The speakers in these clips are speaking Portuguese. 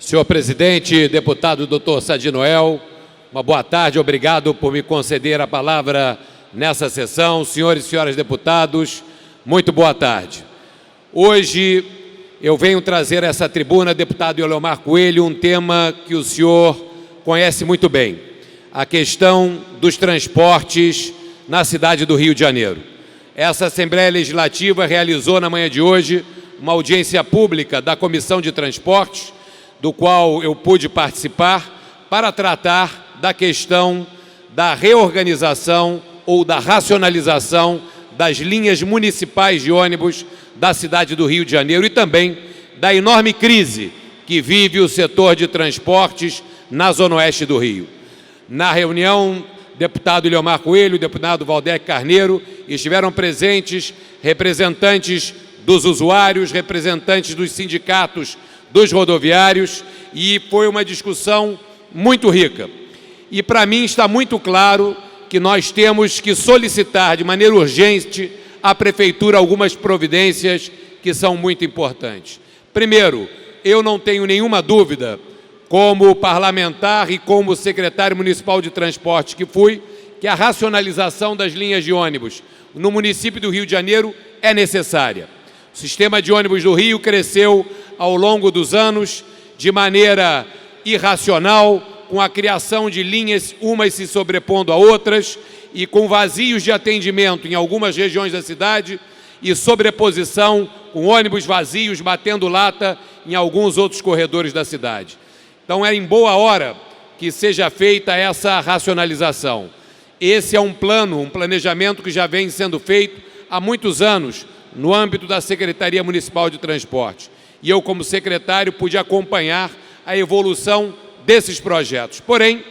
Senhor presidente, deputado Dr. Sadi Noel, uma boa tarde, obrigado por me conceder a palavra nessa sessão. Senhores e senhoras deputados, muito boa tarde. Hoje eu venho trazer a essa tribuna, deputado Eleomar Coelho, um tema que o senhor conhece muito bem, a questão dos transportes na cidade do Rio de Janeiro. Essa Assembleia Legislativa realizou na manhã de hoje uma audiência pública da Comissão de Transportes, do qual eu pude participar, para tratar da questão da reorganização ou da racionalização das linhas municipais de ônibus da cidade do Rio de Janeiro e também da enorme crise que vive o setor de transportes na Zona Oeste do Rio. Na reunião, deputado Eleomar Coelho, deputado Valdec Carneiro, estiveram presentes representantes dos usuários, representantes dos sindicatos dos rodoviários, e foi uma discussão muito rica. E para mim está muito claro que nós temos que solicitar de maneira urgente à Prefeitura algumas providências que são muito importantes. Primeiro, eu não tenho nenhuma dúvida, como parlamentar e como secretário municipal de transporte que fui, que a racionalização das linhas de ônibus no município do Rio de Janeiro é necessária. O sistema de ônibus do Rio cresceu ao longo dos anos de maneira irracional, com a criação de linhas, umas se sobrepondo a outras, e com vazios de atendimento em algumas regiões da cidade e sobreposição com ônibus vazios batendo lata em alguns outros corredores da cidade. Então é em boa hora que seja feita essa racionalização. Esse é um plano, um planejamento que já vem sendo feito há muitos anos no âmbito da Secretaria Municipal de Transporte. E eu, como secretário, pude acompanhar a evolução desses projetos. Porém,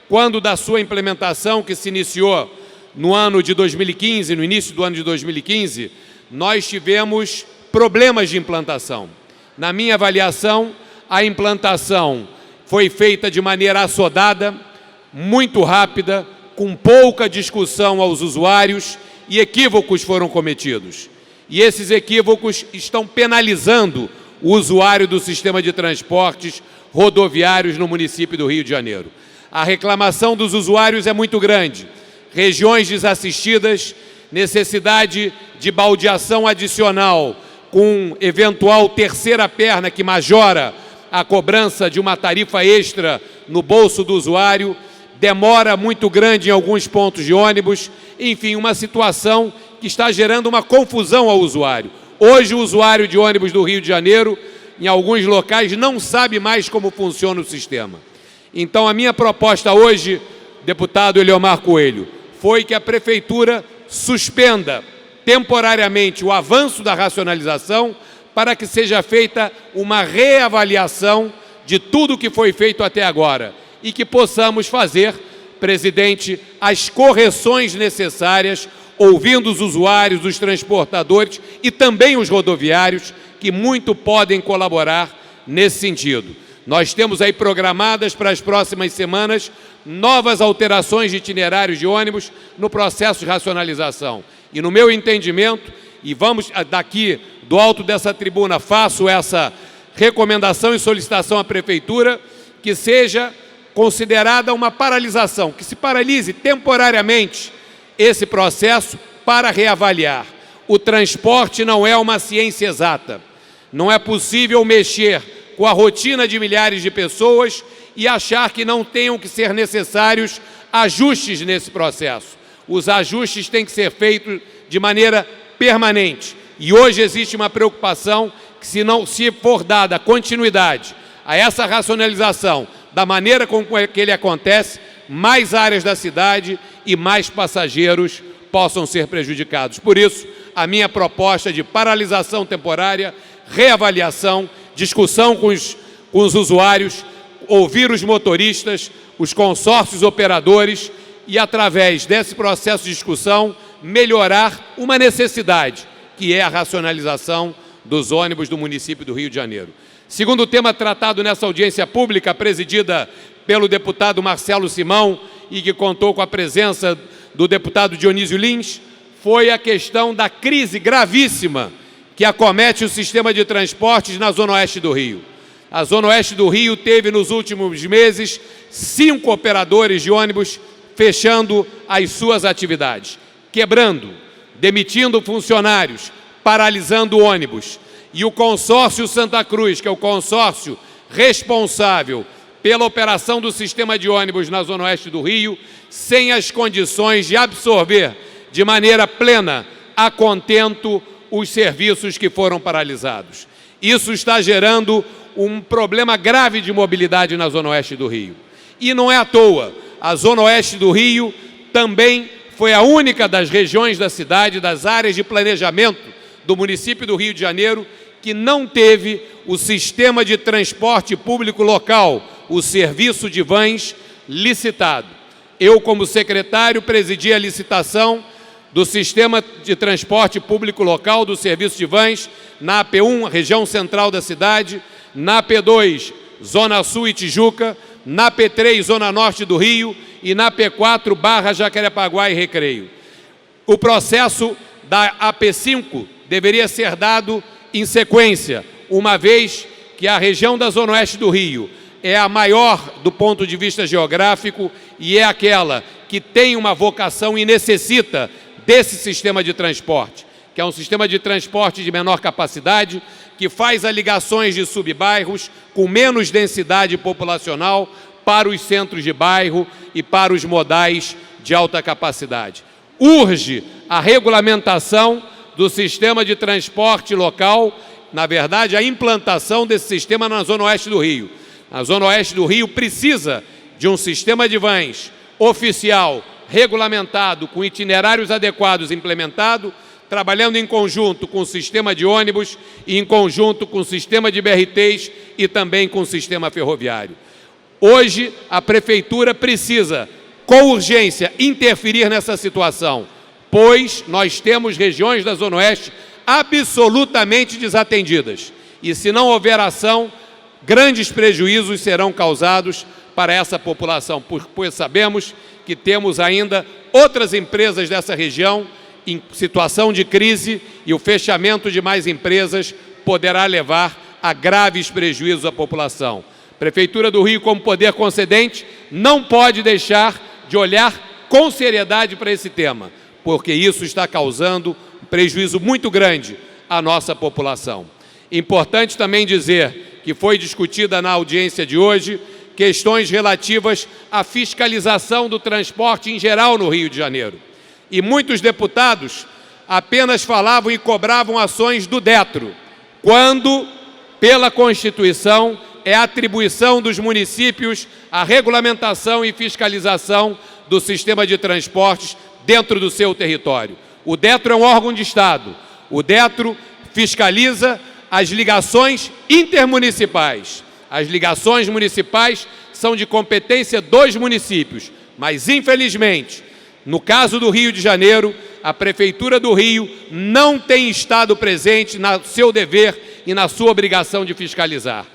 quando da sua implementação, que se iniciou no ano de 2015, no início do ano de 2015, nós tivemos problemas de implantação. Na minha avaliação, a implantação foi feita de maneira assodada, muito rápida, com pouca discussão aos usuários, e equívocos foram cometidos. E esses equívocos estão penalizando o usuário do sistema de transportes rodoviários no município do Rio de Janeiro. A reclamação dos usuários é muito grande. Regiões desassistidas, necessidade de baldeação adicional com eventual terceira perna que majora a cobrança de uma tarifa extra no bolso do usuário, demora muito grande em alguns pontos de ônibus, enfim, uma situação que está gerando uma confusão ao usuário. Hoje o usuário de ônibus do Rio de Janeiro, em alguns locais, não sabe mais como funciona o sistema. Então a minha proposta hoje, deputado Eleomar Coelho, foi que a Prefeitura suspenda temporariamente o avanço da racionalização para que seja feita uma reavaliação de tudo que foi feito até agora e que possamos fazer, presidente, as correções necessárias, ouvindo os usuários, os transportadores e também os rodoviários, que muito podem colaborar nesse sentido. Nós temos aí programadas para as próximas semanas novas alterações de itinerários de ônibus no processo de racionalização. E no meu entendimento, e vamos daqui do alto dessa tribuna, faço essa recomendação e solicitação à Prefeitura, que seja considerada uma paralisação, que se paralise temporariamente esse processo para reavaliar. O transporte não é uma ciência exata. Não é possível mexer com a rotina de milhares de pessoas e achar que não tenham que ser necessários ajustes nesse processo. Os ajustes têm que ser feitos de maneira permanente. E hoje existe uma preocupação que se for dada continuidade a essa racionalização da maneira com que ele acontece, mais áreas da cidade e mais passageiros possam ser prejudicados. Por isso, a minha proposta de paralisação temporária, reavaliação, discussão com os usuários, ouvir os motoristas, os consórcios operadores e, através desse processo de discussão, melhorar uma necessidade, que é a racionalização dos ônibus do município do Rio de Janeiro. Segundo tema tratado nessa audiência pública, presidida pelo deputado Marcelo Simão e que contou com a presença do deputado Dionísio Lins, foi a questão da crise gravíssima que acomete o sistema de transportes na Zona Oeste do Rio. A Zona Oeste do Rio teve nos últimos meses 5 operadores de ônibus fechando as suas atividades, quebrando, demitindo funcionários, paralisando ônibus. E o consórcio Santa Cruz, que é o consórcio responsável pela operação do sistema de ônibus na Zona Oeste do Rio, sem as condições de absorver de maneira plena, a contento, os serviços que foram paralisados. Isso está gerando um problema grave de mobilidade na Zona Oeste do Rio. E não é à toa, a Zona Oeste do Rio também foi a única das regiões da cidade, das áreas de planejamento do município do Rio de Janeiro, que não teve o sistema de transporte público local, o serviço de vans, licitado. Eu, como secretário, presidi a licitação do sistema de transporte público local do serviço de vans na AP1, região central da cidade, na AP2, Zona Sul e Tijuca, na P3, Zona Norte do Rio e na P4, Barra, Jacarepaguá e Recreio. O processo da AP5 deveria ser dado em sequência, uma vez que a região da Zona Oeste do Rio é a maior do ponto de vista geográfico e é aquela que tem uma vocação e necessita desse sistema de transporte, que é um sistema de transporte de menor capacidade, que faz as ligações de subbairros com menos densidade populacional para os centros de bairro e para os modais de alta capacidade. Urge a regulamentação do sistema de transporte local, na verdade, a implantação desse sistema na Zona Oeste do Rio. A Zona Oeste do Rio precisa de um sistema de vans oficial, regulamentado, com itinerários adequados implementado, trabalhando em conjunto com o sistema de ônibus e em conjunto com o sistema de BRTs e também com o sistema ferroviário. Hoje, a Prefeitura precisa, com urgência, interferir nessa situação, pois nós temos regiões da Zona Oeste absolutamente desatendidas. E se não houver ação, grandes prejuízos serão causados para essa população, pois sabemos que temos ainda outras empresas dessa região em situação de crise e o fechamento de mais empresas poderá levar a graves prejuízos à população. A Prefeitura do Rio, como poder concedente, não pode deixar de olhar com seriedade para esse tema, porque isso está causando um prejuízo muito grande à nossa população. Importante também dizer que foi discutida na audiência de hoje questões relativas à fiscalização do transporte em geral no Rio de Janeiro. E muitos deputados apenas falavam e cobravam ações do DETRO, quando, pela Constituição, é atribuição dos municípios a regulamentação e fiscalização do sistema de transportes dentro do seu território. O DETRO é um órgão de Estado. O DETRO fiscaliza as ligações intermunicipais. As ligações municipais são de competência dos municípios, mas, infelizmente, no caso do Rio de Janeiro, a Prefeitura do Rio não tem estado presente no seu dever e na sua obrigação de fiscalizar.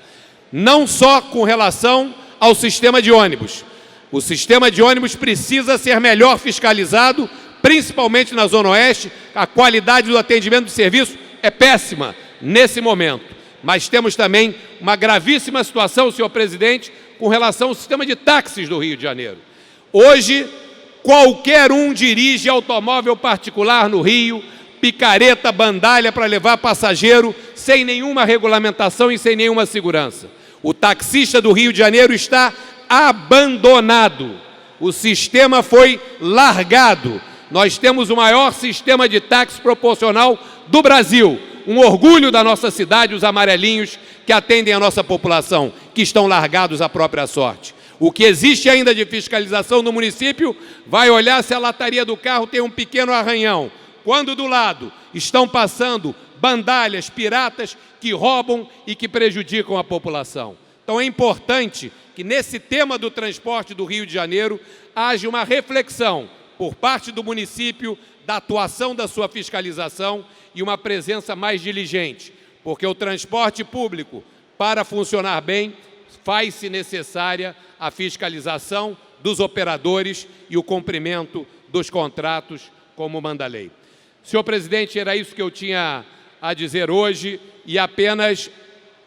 Não só com relação ao sistema de ônibus. O sistema de ônibus precisa ser melhor fiscalizado, principalmente na Zona Oeste. A qualidade do atendimento do serviço é péssima nesse momento. Mas temos também uma gravíssima situação, senhor presidente, com relação ao sistema de táxis do Rio de Janeiro. Hoje, qualquer um dirige automóvel particular no Rio, picareta, bandalha para levar passageiro, sem nenhuma regulamentação e sem nenhuma segurança. O taxista do Rio de Janeiro está abandonado. O sistema foi largado. Nós temos o maior sistema de táxi proporcional do Brasil. Um orgulho da nossa cidade, os amarelinhos que atendem a nossa população, que estão largados à própria sorte. O que existe ainda de fiscalização no município vai olhar se a lataria do carro tem um pequeno arranhão, quando do lado estão passando bandalhas, piratas que roubam e que prejudicam a população. Então é importante que nesse tema do transporte do Rio de Janeiro haja uma reflexão por parte do município da atuação da sua fiscalização e uma presença mais diligente, porque o transporte público, para funcionar bem, faz-se necessária a fiscalização dos operadores e o cumprimento dos contratos, como manda a lei. Senhor presidente, era isso que eu tinha a dizer hoje e apenas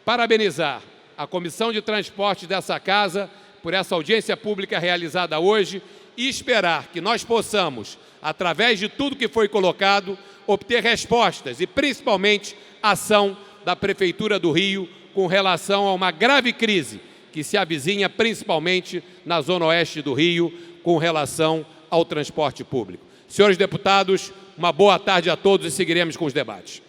parabenizar a Comissão de Transportes dessa Casa por essa audiência pública realizada hoje e esperar que nós possamos, através de tudo que foi colocado, obter respostas e, principalmente, ação da Prefeitura do Rio com relação a uma grave crise que se avizinha principalmente na Zona Oeste do Rio com relação ao transporte público. Senhores deputados, uma boa tarde a todos e seguiremos com os debates.